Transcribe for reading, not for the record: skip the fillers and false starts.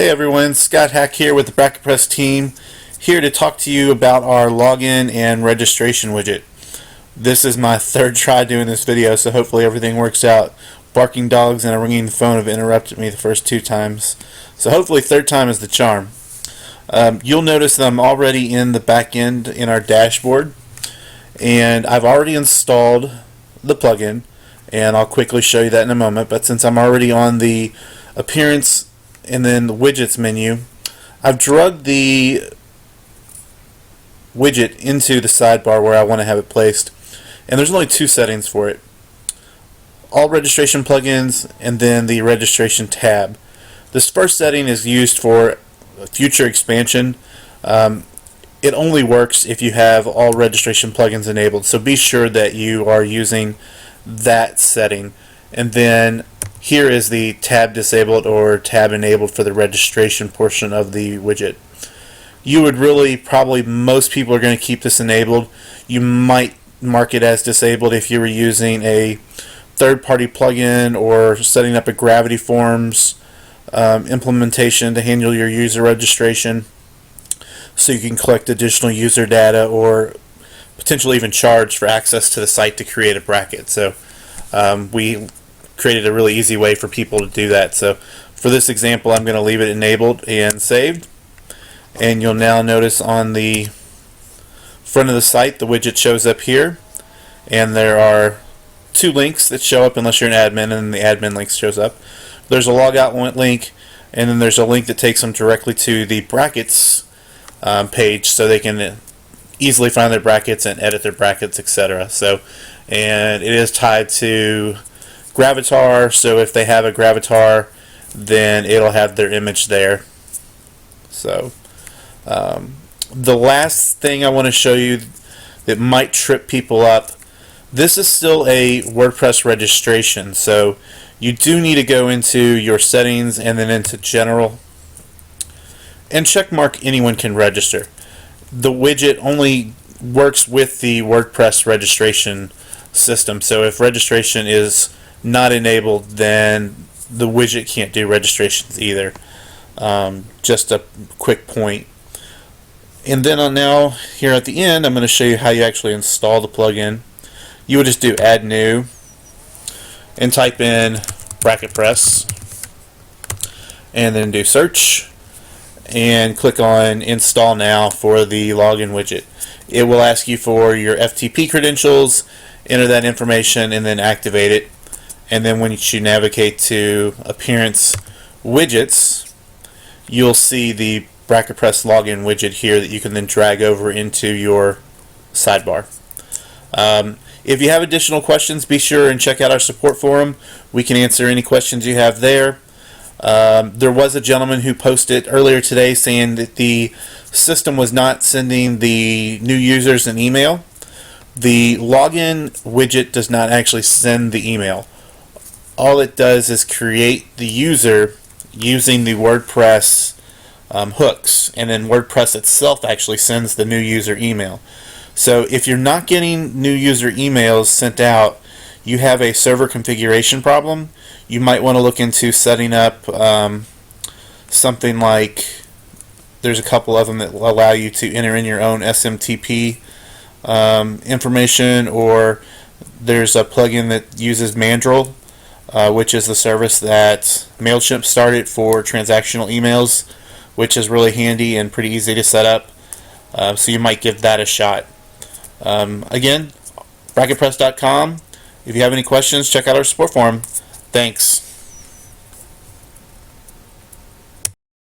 Hey everyone, Scott Hack here with the Bracket Press team, here to talk to you about our login and registration widget. This is my third try doing this video, so hopefully everything works out. Barking dogs and a ringing phone have interrupted me the first two times, so hopefully third time is the charm. You'll notice that I'm already in the back end in our dashboard, and I've already installed the plugin, and I'll quickly show you that in a moment. But since I'm already on the appearance and then the widgets menu, I've dragged the widget into the sidebar where I want to have it placed, and there's only two settings for it: all registration plugins and then the registration tab. This first setting is used for future expansion. It only works if you have all registration plugins enabled, so be sure that you are using that setting. And then here is the tab disabled or tab enabled for the registration portion of the widget. You would probably most people are going to keep this enabled. You might mark it as disabled if you were using a third-party plugin or setting up a Gravity Forms implementation to handle your user registration, so you can collect additional user data or potentially even charge for access to the site to create a bracket. So we created a really easy way for people to do that. So for this example, I'm going to leave it enabled and saved, and you'll now notice on the front of the site the widget shows up here, and there are two links that show up unless you're an admin, and then the admin link shows up. There's a logout link, and then there's a link that takes them directly to the brackets page, so they can easily find their brackets and edit their brackets, etc. So, and it is tied to Gravatar, so if they have a Gravatar, then it'll have their image there. So the last thing I want to show you that might trip people up, this is still a WordPress registration, so you do need to go into your settings and then into general and check mark anyone can register. The widget only works with the WordPress registration system, so if registration is not enabled, then the widget can't do registrations either. Just a quick point. And then now here at the end, I'm going to show you how you actually install the plugin. You would just do add new and type in Bracket Press and then do search and click on install now for the login widget. It will ask you for your FTP credentials, enter that information, and then activate it. And then when you navigate to appearance widgets, you'll see the Bracket Press login widget here that you can then drag over into your sidebar. If you have additional questions, be sure and check out our support forum. We can answer any questions you have there. There was a gentleman who posted earlier today saying that the system was not sending the new users an email. The login widget does not actually send the email. All it does is create the user using the WordPress hooks, and then WordPress itself actually sends the new user email. So if you're not getting new user emails sent out, you have a server configuration problem. You might want to look into setting up something like, there's a couple of them that will allow you to enter in your own SMTP information, or there's a plugin that uses Mandrill, which is the service that MailChimp started for transactional emails, which is really handy and pretty easy to set up. So you might give that a shot. Again, bracketpress.com. If you have any questions, check out our support forum. Thanks.